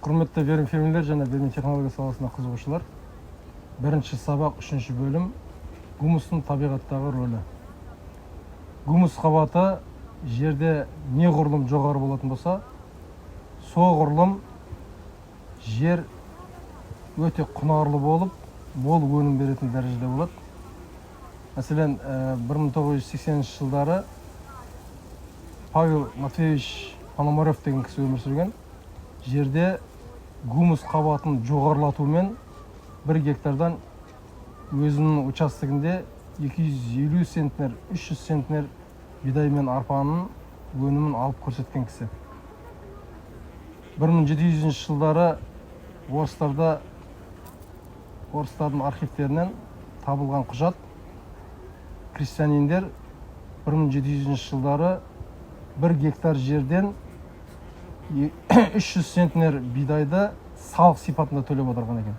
Құрметті берім фермерлер және берім технология саласына қызығушылар. Бірінші сабақ, 3-ші бөлім. Гумустың табиғаттағы рөлі. Гумус қабаты жерде неғұрлым жоғары болатын болса, соғұрлым жер өте құнарлы болып, мол өнім беретін дәрежеде болады. Мәселен, 1980 жылдары Павел Матвеевич Пономарев деген кісі өмір сүрген. Жерде гумус қабатын жоғарылатумен 1 гектардан өзінің участогінде 250 центнер, 300 центнер бидай мен арпаның өнімін алып көрсеткен кісі. 1700 жылдары орыстардың архивтерінен табылған құжат. Крестьяниндер 1700 жылдары 1 гектар жерден 300 центнер бидайды салық сипатында төлеп отырған екен.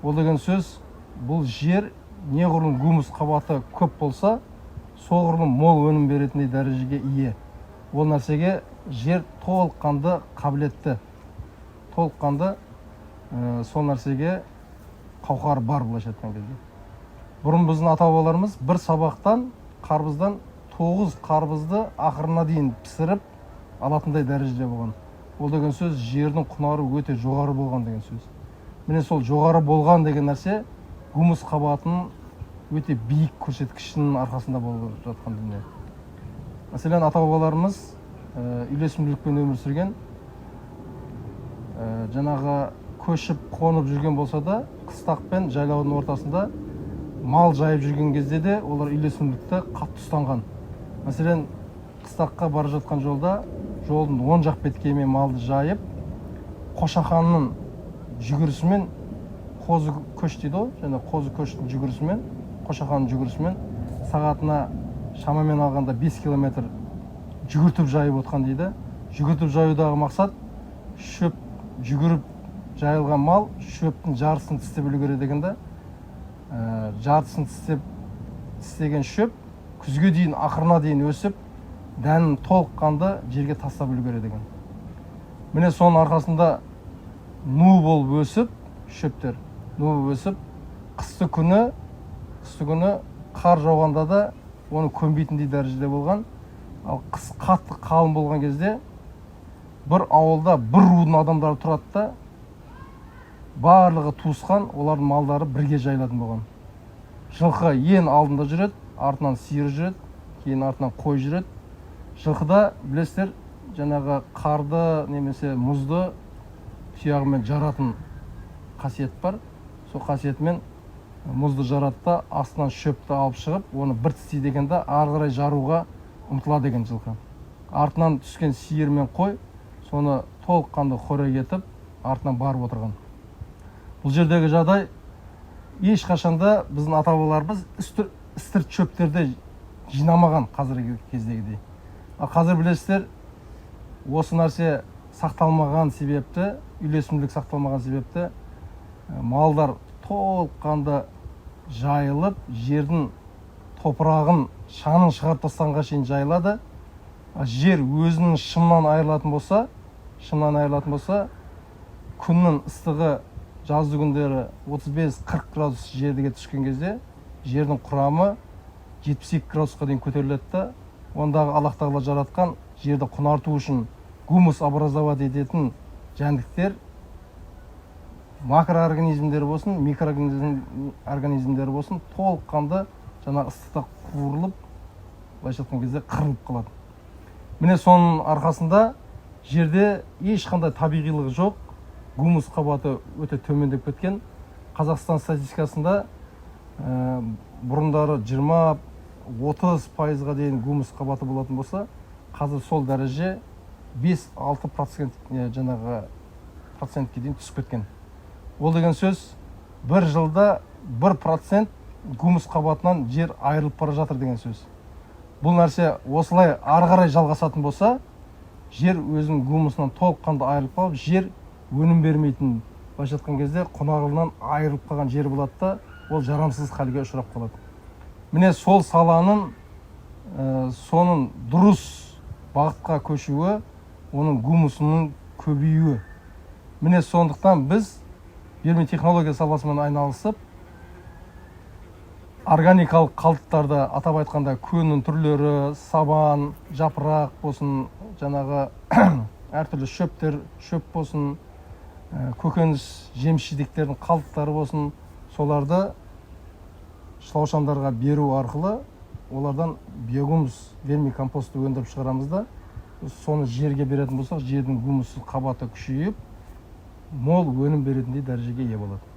Ол деген сөз, бұл жер неғұрлым гумус қабаты көп болса, соғұрлым мол өнім беретіндей дәрежеге ие. Ол нәрсеге жер толыққанды қабілетті. Толыққанды сол нәрсеге қауқар бар былайша айтқан кезде. Бұрын біздің ата-бабаларымыз бір сабақтан қарбыздан 9 қарбызды ақырына дейін пісіріп алатындай дәрежеде болған. Ол деген сөз, жердің құнары өте жоғары болған деген сөз. Міне сол жоғары болған деген нәрсе гумус қабатының өте биік көрсеткішінің арқасында болып жатқан дүние. Мәселен, ата-бабаларымыз үйлесімділікпен өмір сүрген, жаңағы көшіп, қонып жүрген болса да, қыстақ пен жайлаудың ортасында мал жайып жүрген кезде де олар үйлесімділікті қатты ұстанған. Мәселен, қыстаққа бара жатқан жолда, жолдың оң жақ беткейімен малды жайып, қошақанның жүгірісімен, қозы көш дейді ғой, және қозы көштің жүгірісімен, қошақанның жүгірісімен сағатына шамамен алғанда 5 километр жүгіртіп жайып отқан дейді. Жүгіртіп жаюдағы мақсат, шөп жүгіріп жайылған мал шөптің жартысын тістеп үлгереді дегенде, жартысын тістеген шөп күзге дейін, ақырына дейін өсіп, дәнін толыққанды жерге тастап үлгереді деген. Міне соның арқасында ну болып өсіп, шөптер ну болып өсіп, қысты күні қар жауғанда да оны көнбейтіндей дәрежеде болған. Ал қыс қатты қалың болған кезде бір ауылда бір рудың адамдары тұрады да, барлығы туысқан, олардың малдары бірге жайылатын болған. Жылқы ең алдында жүреді, артынан сиыр жүреді, кейін артынан қой жүреді. Жылқыда, білесіздер, жаңағы қарды немесе мұзды тұяғымен жаратын қасиет бар. Сол қасиетімен мұзды жаратта астынан шөпті алып шығып, оны бір тістей дегенде ары қарай жаруға ұмтылады деген жылқы. Артынан түскен сиыр мен қой соны толыққанды қорек етіп, артынан барып отырған. Бұл жердегі жағдай ешқашанда біздің ата-бабаларымыз істірт шөптерді жинамаған қазіргі кездегідей. Қазір білесіздер, осы нәрсе сақталмаған себепті, үйлесімділік сақталмаған себепті малдар толыққанды жайылып, жердің топырағын, шаңын шығарып тастағанға шейін жайылады. Жер өзінің шымнан айырылатын болса, күннің ыстығы жазды күндері 35-40 градус жерге түскен кезде, жердің құрамы 72 градусқа дейін көтеріледі да, ондағы Аллах тағала жаратқан жерді құнарту үшін гумус образовать ететін жәндіктер, макроорганизмдер болсын, микроорганизмдер болсын, толыққанды жаңа ыстықта қуырылып, былайша айтқан кезде қырылып қалады. Міне соның арқасында жерде ешқандай табиғилығы жоқ, гумус қабаты өте төмендеп кеткен. Қазақстан статистикасында бұрындары 20-30% дейін гумус қабаты болатын болса, қазір сол дәреже 5-6% жаңағы процентке дейін түсіп кеткен. Ол деген сөз, бір жылда 1% гумус қабатынан жер айырылып бара жатыр деген сөз. Бұл нәрсе осылай ары қарай жалғасатын болса, жер өзінің гумусынан толыққанды айырылып қалып, жер өнім бермейтін, былайша айтқан кезде құнарлылығынан айырылып қалған жер болады да, ол жарамсыз халге ұшырап қалады. Міне сол саланың соның дұрыс бағытқа көшуі, оның гумусының көбеюі. міне сондықтан біз вермитехнология саласымен айналысып органикалық қалдықтарды, атап айтқанда көннің түрлері, сабан, жапырақ болсын, жаңағы әртүрлі шөптер, шөп болсын, көкөніс жеміс-жидектердің қалдықтары болсын, соларды шылаушандарға беру арқылы олардан биогумус вермикомпостты өндіріп шығарамыз да, соны жерге беретін болсақ, жердің гумус қабаты күшейіп, мол өнім беретіндей дәрежеге ие болады.